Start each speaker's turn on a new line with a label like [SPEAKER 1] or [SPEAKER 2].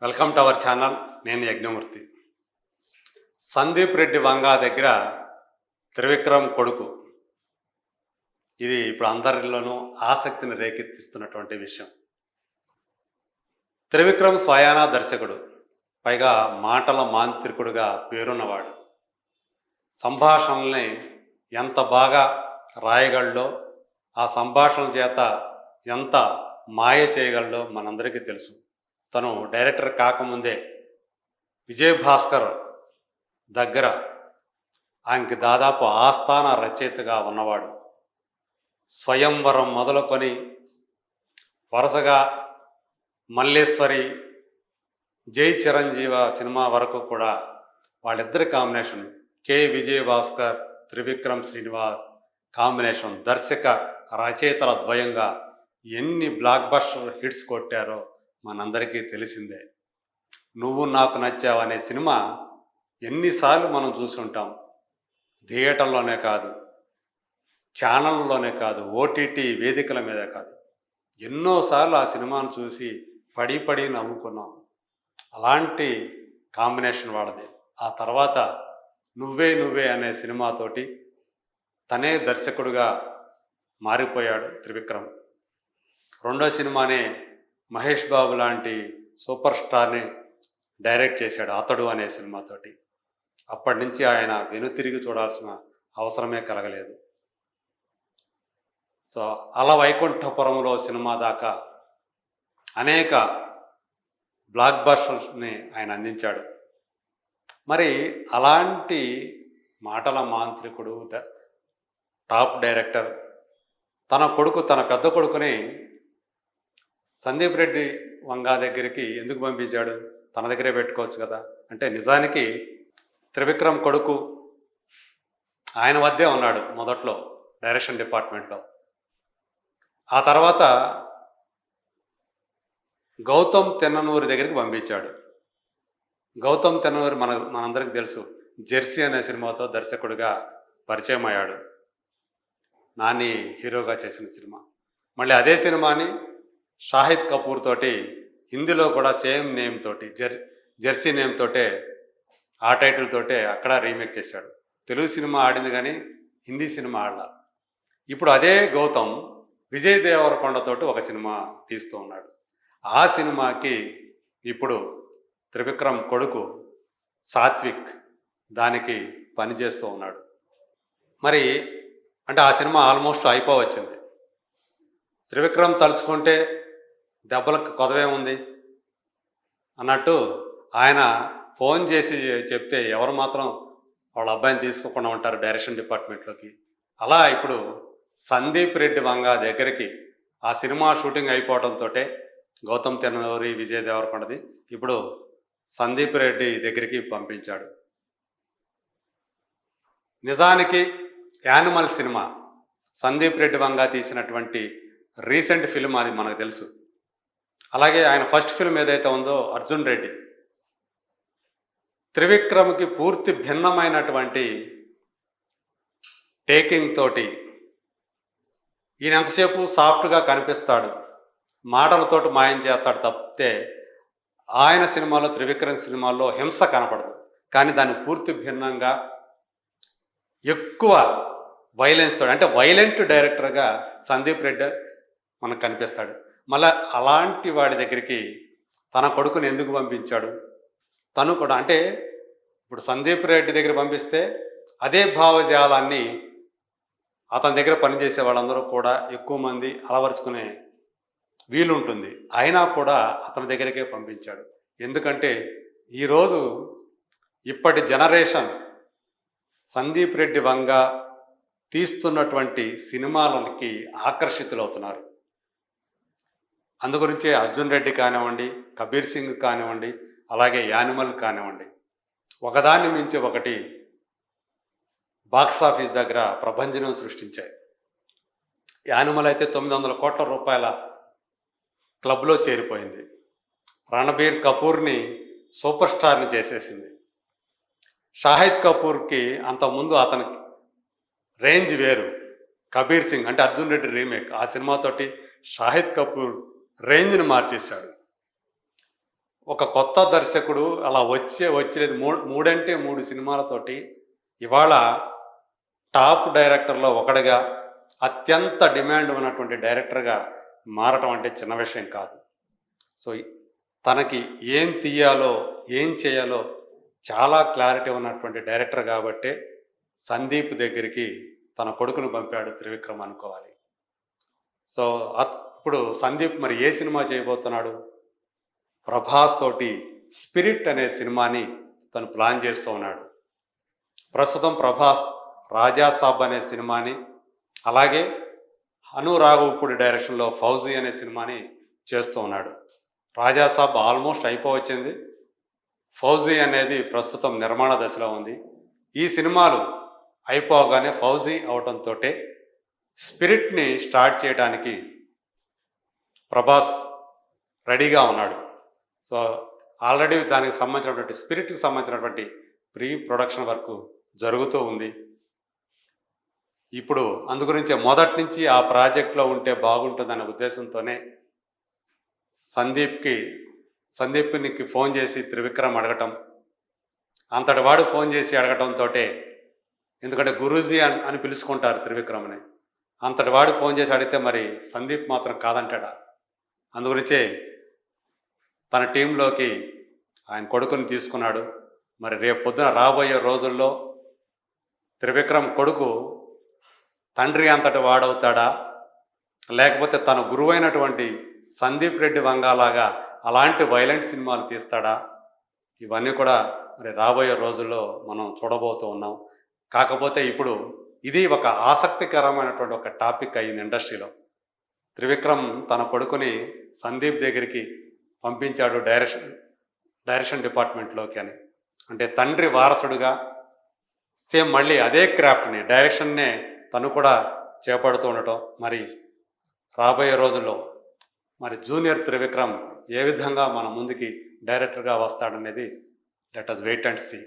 [SPEAKER 1] Welcome to our channel. నేను యజ్ఞమూర్తి. సందీప్ రెడ్డి వంగా దగ్గర త్రివిక్రమ్ కొడుకు. ఇది ఇప్పుడు అందరిలోనూ ఆసక్తిని రేకెత్తిస్తున్నటువంటి విషయం. త్రివిక్రమ్ స్వయానా దర్శకుడు, పైగా మాటల మాంత్రికుడుగా పేరున్నవాడు. సంభాషణల్ని ఎంత బాగా రాయగలడో, ఆ సంభాషణల చేత ఎంత మాయ చేయగలడో మనందరికీ తెలుసు. తను డైరెక్టర్ కాకముందే విజయభాస్కర్ దగ్గర ఆయనకి దాదాపు ఆస్థాన రచయితగా ఉన్నవాడు. స్వయంవరం మొదలుకొని వరుసగా మల్లేశ్వరి, జై చిరంజీవ సినిమా వరకు కూడా వాళ్ళిద్దరి combination, K Vijayabhaskar, Trivikram Srinivas combination, దర్శక రచయితల ద్వయంగా ఎన్ని బ్లాక్ బస్టర్ హిట్స్ కొట్టారో మనందరికీ తెలిసిందే. నువ్వు నాకు నచ్చావు అనే సినిమా ఎన్నిసార్లు మనం చూసి ఉంటాం. థియేటర్లోనే కాదు, ఛానల్లోనే కాదు, ఓటీటీ వేదికల మీద కాదు, ఎన్నోసార్లు ఆ సినిమాను చూసి పడి పడి నవ్వుకున్నాం. అలాంటి కాంబినేషన్ వాళ్ళది. ఆ తర్వాత నువ్వే నువ్వే అనే సినిమాతోటి తనే దర్శకుడుగా మారిపోయాడు త్రివిక్రమ్. రెండో సినిమానే మహేష్ బాబు లాంటి సూపర్ స్టార్ని డైరెక్ట్ చేశాడు అతడు అనే సినిమాతోటి. అప్పటి నుంచి ఆయన వెనుతిరిగి చూడాల్సిన అవసరమే కలగలేదు. సో అలా వైకుంఠపురంలో సినిమా దాకా అనేక బ్లాక్ బస్టర్స్ని ఆయన అందించాడు. మరి అలాంటి మాటల మాంత్రికుడు, టాప్ డైరెక్టర్ తన పెద్ద కొడుకుని సందీప్ రెడ్డి వంగా దగ్గరికి ఎందుకు పంపించాడు? తన దగ్గరే పెట్టుకోవచ్చు కదా. అంటే నిజానికి త్రివిక్రమ్ కొడుకు ఆయన వద్దే ఉన్నాడు మొదట్లో డైరెక్షన్ డిపార్ట్మెంట్లో. ఆ తర్వాత గౌతమ్ తెన్ననూరి దగ్గరికి పంపించాడు. గౌతమ్ తెన్ననూరి మనందరికీ తెలుసు, జెర్సీ అనే సినిమాతో దర్శకుడిగా పరిచయం అయ్యాడు. నాని హీరోగా చేసిన సినిమా. మళ్ళీ అదే సినిమాని షాహిద్ కపూర్ తోటి హిందీలో కూడా సేమ్ నేమ్ తోటి, జెర్సీ నేమ్ తోటే, ఆ టైటిల్ తోటే అక్కడ రీమేక్ చేశాడు. తెలుగు సినిమా ఆడింది కానీ హిందీ సినిమా ఆడాల. ఇప్పుడు అదే గౌతమ్ విజయ్ దేవరకొండతోటి ఒక సినిమా తీస్తూ ఉన్నాడు. ఆ సినిమాకి ఇప్పుడు త్రివిక్రమ్ కొడుకు సాత్విక్ దానికి పనిచేస్తూ ఉన్నాడు. మరి అంటే ఆ సినిమా ఆల్మోస్ట్ అయిపోవచ్చింది. త్రివిక్రమ్ తలుచుకుంటే దెబ్బలకు కొదవే ఉంది అన్నట్టు ఆయన ఫోన్ చేసి చెప్తే ఎవరు మాత్రం వాళ్ళ అబ్బాయిని తీసుకోకుండా ఉంటారు డైరెక్షన్ డిపార్ట్మెంట్లోకి. అలా ఇప్పుడు సందీప్ రెడ్డి వంగా దగ్గరికి ఆ సినిమా షూటింగ్ అయిపోవడంతో గౌతమ్ తెన్నూరి, విజయ్ దేవరకొండది ఇప్పుడు సందీప్ రెడ్డి దగ్గరికి పంపించాడు. నిజానికి యానిమల్ సినిమా సందీప్ రెడ్డి వంగా తీసినటువంటి రీసెంట్ ఫిల్మ్, అది మనకు తెలుసు. అలాగే ఆయన ఫస్ట్ ఫిల్మ్ ఏదైతే ఉందో అర్జున్ రెడ్డి, త్రివిక్రమ్కి పూర్తి భిన్నమైనటువంటి టేకింగ్ తోటి ఈయన ఎంతసేపు సాఫ్ట్గా కనిపిస్తాడు, మాటలతోటి మాయం చేస్తాడు తప్పితే ఆయన సినిమాలో, త్రివిక్రమ్ సినిమాల్లో హింస కనపడదు. కానీ దాన్ని పూర్తి భిన్నంగా ఎక్కువ వైలెన్స్ తోటి, అంటే వైలెంట్ డైరెక్టర్గా సందీప్ రెడ్డి మనకు కనిపిస్తాడు. మళ్ళీ అలాంటి వాడి దగ్గరికి తన కొడుకుని ఎందుకు పంపించాడు? తను కూడా అంటే ఇప్పుడు సందీప్ రెడ్డి దగ్గర పంపిస్తే అదే భావజాలాన్ని అతని దగ్గర పనిచేసే వాళ్ళందరూ కూడా ఎక్కువ మంది అలవరుచుకునే వీలుంటుంది. అయినా కూడా అతని దగ్గరికే పంపించాడు. ఎందుకంటే ఈరోజు ఇప్పటి జనరేషన్ సందీప్ రెడ్డి వంగా తీస్తున్నటువంటి సినిమాలకి ఆకర్షితులవుతున్నారు. అందుగురించే అర్జున్ రెడ్డి కానివ్వండి, కబీర్ సింగ్ కానివ్వండి, అలాగే యానిమల్ కానివ్వండి, ఒకదాన్ని మించి ఒకటి బాక్సాఫీస్ దగ్గర ప్రభంజనం సృష్టించాయి. యానిమల్ అయితే 900 కోట్ల రూపాయల క్లబ్లో చేరిపోయింది. రణబీర్ కపూర్ని సూపర్ స్టార్ని చేసేసింది. షాహిద్ కపూర్కి అంతకుముందు అతని రేంజ్ వేరు. కబీర్ సింగ్ అంటే అర్జున్ రెడ్డి రీమేక్, ఆ సినిమాతోటి షాహిద్ కపూర్ రేంజ్ని మార్చేశాడు. ఒక కొత్త దర్శకుడు అలా వచ్చేది మూడంటే మూడు సినిమాలతోటి ఇవాళ టాప్ డైరెక్టర్లో ఒకడుగా అత్యంత డిమాండ్ ఉన్నటువంటి డైరెక్టర్గా మారటం అంటే చిన్న విషయం కాదు. సో తనకి ఏం తీయాలో ఏం చేయాలో చాలా క్లారిటీ ఉన్నటువంటి డైరెక్టర్ కాబట్టే సందీప్ దగ్గరికి తన కొడుకును పంపాడు త్రివిక్రమ్ అనుకోవాలి. సో ఇప్పుడు సందీప్ మరి ఏ సినిమా చేయబోతున్నాడు? ప్రభాస్ తోటి స్పిరిట్ అనే సినిమాని తను ప్లాన్ చేస్తూ ఉన్నాడు. ప్రస్తుతం ప్రభాస్ రాజాసాబ్ అనే సినిమాని, అలాగే అను రాఘవపూడి డైరెక్షన్లో ఫౌజీ అనే సినిమాని చేస్తూ ఉన్నాడు. రాజాసాబ్ ఆల్మోస్ట్ అయిపోవచ్చింది. ఫౌజీ అనేది ప్రస్తుతం నిర్మాణ దశలో ఉంది. ఈ సినిమాలు అయిపోగానే ఫౌజీ అవటంతో స్పిరిట్ని స్టార్ట్ చేయడానికి ప్రభాస్ రెడీగా ఉన్నాడు. సో ఆల్రెడీ దానికి సంబంధించినటువంటి స్పిరిట్కి సంబంధించినటువంటి ప్రీ ప్రొడక్షన్ వర్క్ జరుగుతూ ఉంది. ఇప్పుడు అందుగురించే మొదటి నుంచి ఆ ప్రాజెక్ట్లో ఉంటే బాగుంటుందనే ఉద్దేశంతోనే సందీప్కి ఫోన్ చేసి త్రివిక్రమ్ అడగటం, అంతటి వాడు ఫోన్ చేసి అడగటంతో, ఎందుకంటే గురూజీ అని పిలుచుకుంటారు త్రివిక్రమ్ని, అంతటి వాడు ఫోన్ చేసి అడిగితే మరి సందీప్ మాత్రం కాదంటాడా? అందుగురించే తన టీంలోకి ఆయన కొడుకుని తీసుకున్నాడు. మరి రేపు పొద్దున రాబోయే రోజుల్లో త్రివిక్రమ్ కొడుకు తండ్రి అంతటి వాడవుతాడా, లేకపోతే తన గురువైనటువంటి సందీప్ రెడ్డి వంగాలాగా అలాంటి వైలెంట్ సినిమాలు తీస్తాడా? ఇవన్నీ కూడా మరి రాబోయే రోజుల్లో మనం చూడబోతూ ఉన్నాం. కాకపోతే ఇప్పుడు ఇది ఒక ఆసక్తికరమైనటువంటి ఒక టాపిక్ అయింది ఇండస్ట్రీలో. త్రివిక్రమ్ తన కొడుకుని సందీప్ దగ్గరికి పంపించాడు డైరెక్షన్ డిపార్ట్మెంట్లోకి అని. అంటే తండ్రి వారసుడుగా సేమ్ మళ్ళీ అదే క్రాఫ్ట్ని, డైరెక్షన్నే తను కూడా చేపడుతూ ఉండటం. మరి రాబోయే రోజుల్లో మరి జూనియర్ త్రివిక్రమ్ ఏ విధంగా మన ముందుకి డైరెక్టర్గా వస్తాడనేది let us wait and see.